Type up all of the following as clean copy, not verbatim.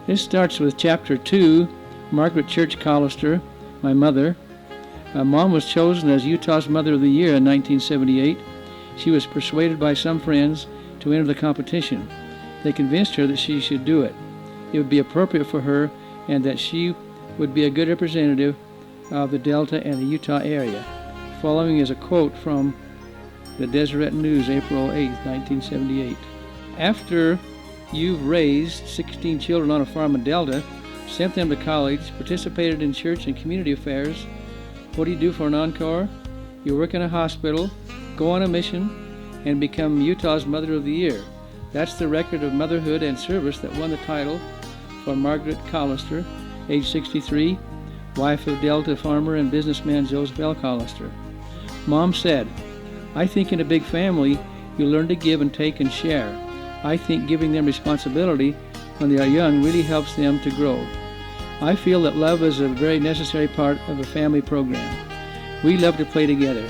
This starts with Chapter 2, Margaret Church Callister, my mother. Mom was chosen as Utah's Mother of the Year in 1978. She was persuaded by some friends to enter the competition. They convinced her that she should do it. It would be appropriate for her and that she would be a good representative of the Delta and the Utah area. Following is a quote from the Deseret News, April 8, 1978. After you've raised 16 children on a farm in Delta, sent them to college, participated in church and community affairs, what do you do for an encore? You work in a hospital, go on a mission, and become Utah's Mother of the Year. That's the record of motherhood and service that won the title for Margaret Callister, age 63, wife of Delta farmer and businessman Joseph L. Callister. Mom said, "I think in a big family, you learn to give and take and share. I think giving them responsibility when they are young really helps them to grow. I feel that love is a very necessary part of a family program. We love to play together.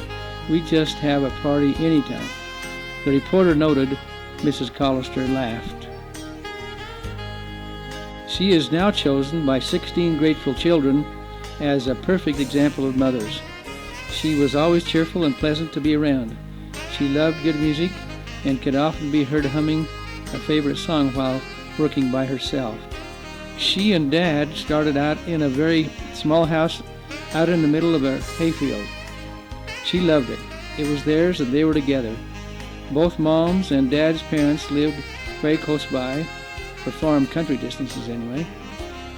We just have a party anytime." The reporter noted. Mrs. Callister laughed. She is now chosen by 16 grateful children as a perfect example of mothers. She was always cheerful and pleasant to be around. She loved good music and could often be heard humming a favorite song while working by herself. She and Dad started out in a very small house out in the middle of a hayfield. She loved it. It was theirs and they were together. Both Mom's and Dad's parents lived very close by, for farm country distances anyway.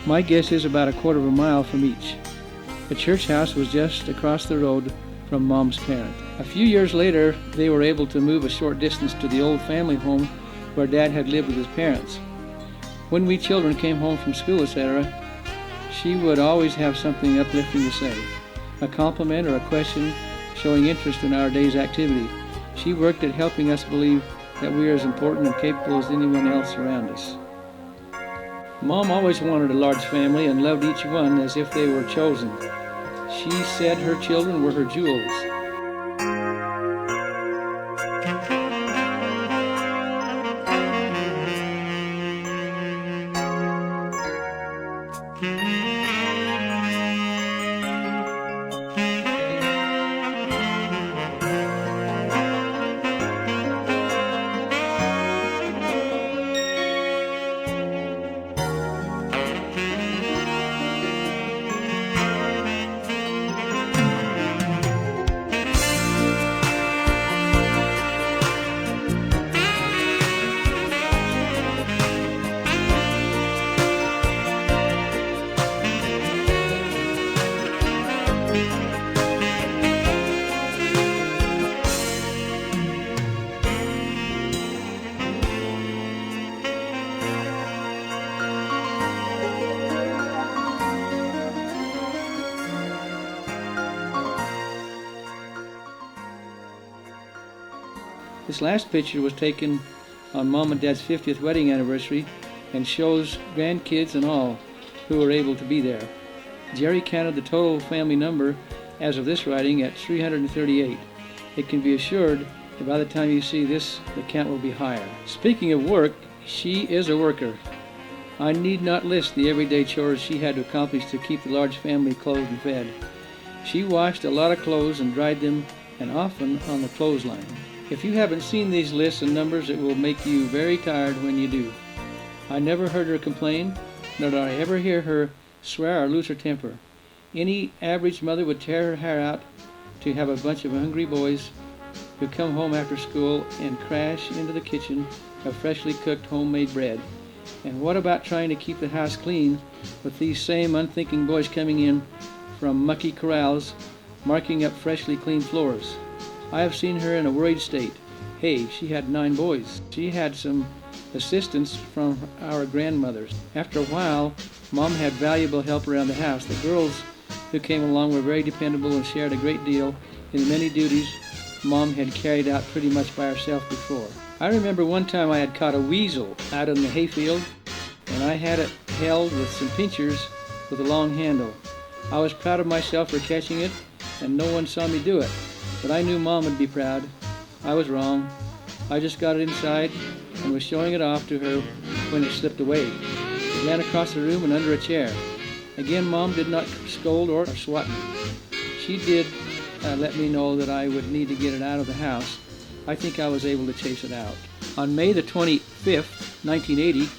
My guess is about a quarter of a mile from each. The church house was just across the road from Mom's parent. A few years later, they were able to move a short distance to the old family home where Dad had lived with his parents. When we children came home from school, etc., she would always have something uplifting to say, a compliment or a question showing interest in our day's activity. She worked at helping us believe that we are as important and capable as anyone else around us. Mom always wanted a large family and loved each one as if they were chosen. She said her children were her jewels. This last picture was taken on Mom and Dad's 50th wedding anniversary and shows grandkids and all who were able to be there. Jerry counted the total family number as of this writing at 338. It can be assured that by the time you see this, the count will be higher. Speaking of work, she is a worker. I need not list the everyday chores she had to accomplish to keep the large family clothed and fed. She washed a lot of clothes and dried them, and often on the clothesline. If you haven't seen these lists and numbers, it will make you very tired when you do. I never heard her complain, nor did I ever hear her swear or lose her temper. Any average mother would tear her hair out to have a bunch of hungry boys who come home after school and crash into the kitchen of freshly cooked homemade bread. And what about trying to keep the house clean with these same unthinking boys coming in from mucky corrals, marking up freshly cleaned floors? I have seen her in a worried state. Hey, she had 9 boys. She had some assistance from our grandmothers. After a while, Mom had valuable help around the house. The girls who came along were very dependable and shared a great deal in the many duties Mom had carried out pretty much by herself before. I remember one time I had caught a weasel out in the hayfield, and I had it held with some pinchers with a long handle. I was proud of myself for catching it, and no one saw me do it. But I knew Mom would be proud. I was wrong. I just got it inside and was showing it off to her when it slipped away. It ran across the room and under a chair. Again, Mom did not scold or swat me. She did let me know that I would need to get it out of the house. I think I was able to chase it out. On May the 25th, 1980,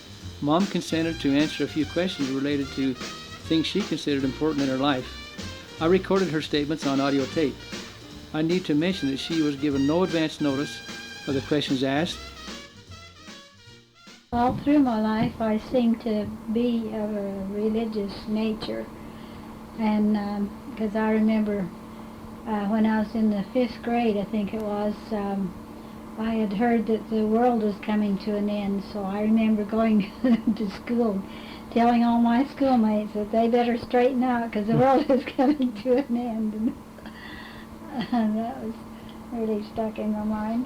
Mom consented to answer a few questions related to things she considered important in her life. I recorded her statements on audio tape. I need to mention that she was given no advance notice of the questions asked. All through my life, I seem to be of a religious nature, and because I remember when I was in the 5th grade, I think it was, I had heard that the world was coming to an end, so I remember going to school, telling all my schoolmates that they better straighten out because the world is coming to an end, and that was really stuck in my mind.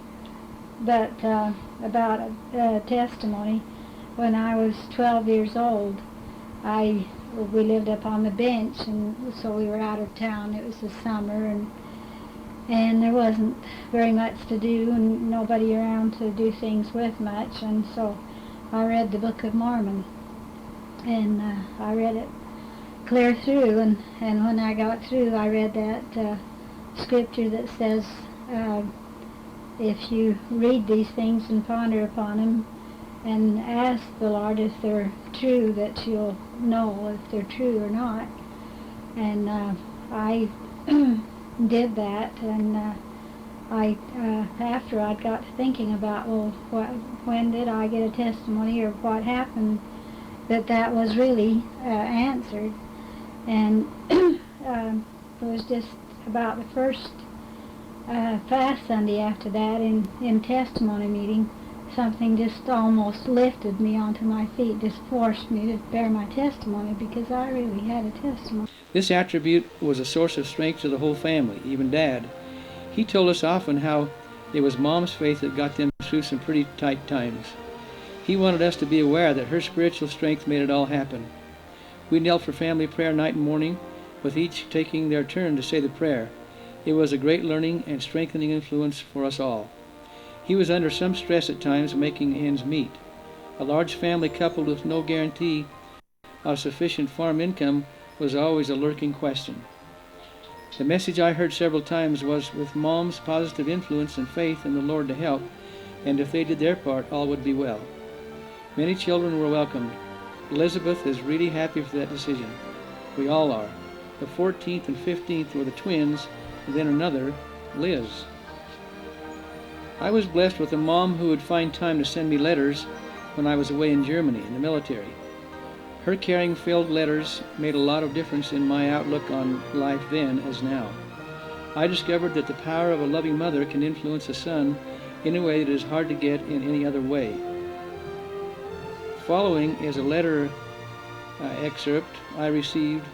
But about a testimony, when I was 12 years old, we lived up on the bench, and so we were out of town. It was the summer, and there wasn't very much to do, and nobody around to do things with much, and so I read the Book of Mormon, and I read it clear through, and when I got through, I read that scripture that says, if you read these things and ponder upon them and ask the Lord if they're true, that you'll know if they're true or not. And I did that, and after I got to thinking about, well, when did I get a testimony, or what happened that was really answered. And it was just about the first fast Sunday after that in testimony meeting, something just almost lifted me onto my feet, just forced me to bear my testimony, because I really had a testimony. This attribute was a source of strength to the whole family, even Dad. He told us often how it was Mom's faith that got them through some pretty tight times. He wanted us to be aware that her spiritual strength made it all happen. We knelt for family prayer night and morning, with each taking their turn to say the prayer. It was a great learning and strengthening influence for us all. He was under some stress at times, making ends meet. A large family coupled with no guarantee of sufficient farm income was always a lurking question. The message I heard several times was, with Mom's positive influence and faith in the Lord to help, and if they did their part, all would be well. Many children were welcomed. Elizabeth is really happy for that decision. We all are. The 14th and 15th were the twins, and then another, Liz. I was blessed with a mom who would find time to send me letters when I was away in Germany in the military. Her caring filled letters made a lot of difference in my outlook on life then as now. I discovered that the power of a loving mother can influence a son in a way that is hard to get in any other way. Following is a letter excerpt I received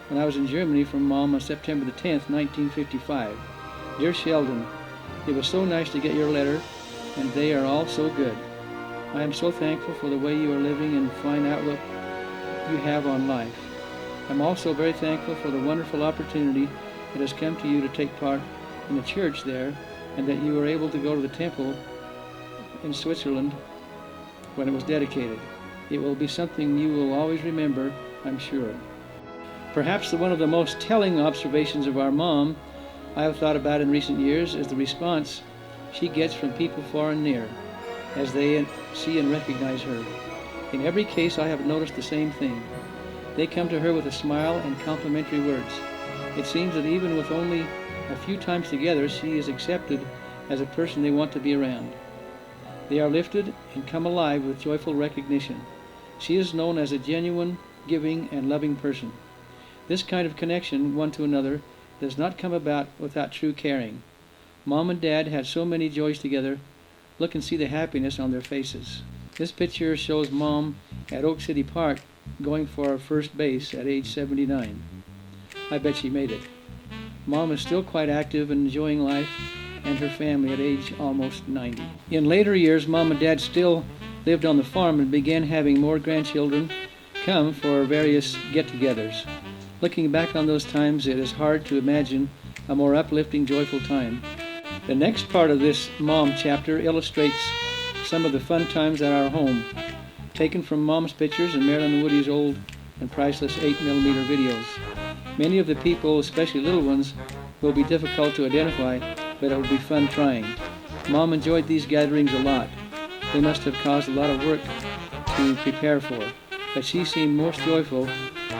when I was in Germany from Mom on September the 10th, 1955. Dear Sheldon, it was so nice to get your letter, and they are all so good. I am so thankful for the way you are living and fine outlook you have on life. I'm also very thankful for the wonderful opportunity that has come to you to take part in the church there, and that you were able to go to the temple in Switzerland when it was dedicated. It will be something you will always remember, I'm sure. Perhaps one of the most telling observations of our mom I have thought about in recent years is the response she gets from people far and near as they see and recognize her. In every case, I have noticed the same thing. They come to her with a smile and complimentary words. It seems that even with only a few times together, she is accepted as a person they want to be around. They are lifted and come alive with joyful recognition. She is known as a genuine, giving, and loving person. This kind of connection, one to another, does not come about without true caring. Mom and Dad had so many joys together. Look and see the happiness on their faces. This picture shows Mom at Oak City Park going for first base at age 79. I bet she made it. Mom is still quite active and enjoying life and her family at age almost 90. In later years, Mom and Dad still lived on the farm and began having more grandchildren come for various get-togethers. Looking back on those times, it is hard to imagine a more uplifting, joyful time. The next part of this Mom chapter illustrates some of the fun times at our home. taken from Mom's pictures and Marilyn and Woody's old and priceless 8mm videos. Many of the people, especially little ones, will be difficult to identify, but it will be fun trying. Mom enjoyed these gatherings a lot. They must have caused a lot of work to prepare for, but she seemed most joyful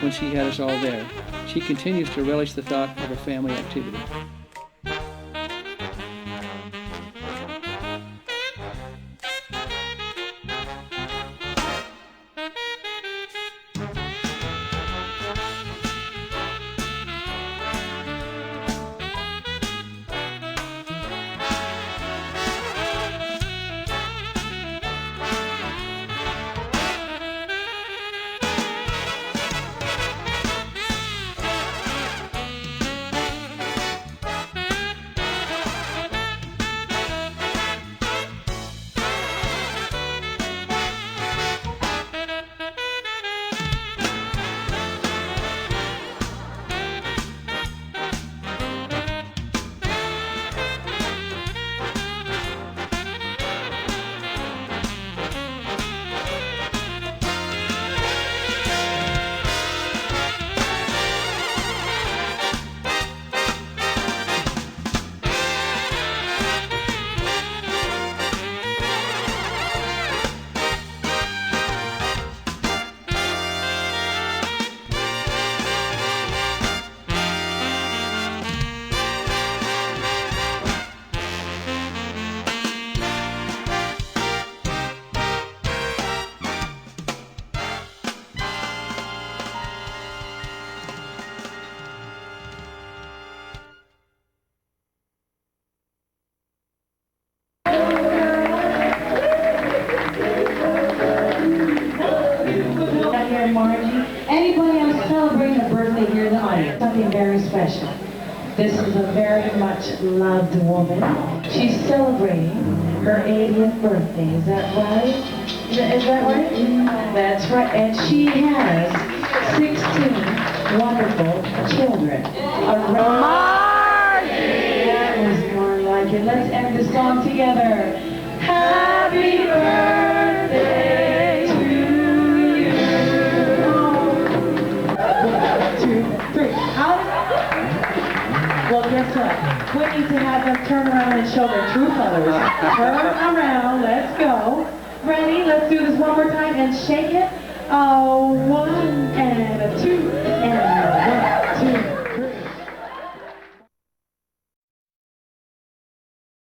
when she had us all there. She continues to relish the thought of a family activity. Margie. Anybody else celebrating a birthday here in the audience? Something very special. This is a very much loved woman. She's celebrating her 80th birthday. Is that right? Is that right? That's right. And she has 16 wonderful children. Marge! That was more like it. Let's end the song together. Happy birthday to you. 1, 2, 3. Well, guess what? We need to have them turn around and show their true colors. Turn around. Let's go. Ready? Let's do this one more time and shake it. 1 and a 2 and a 1.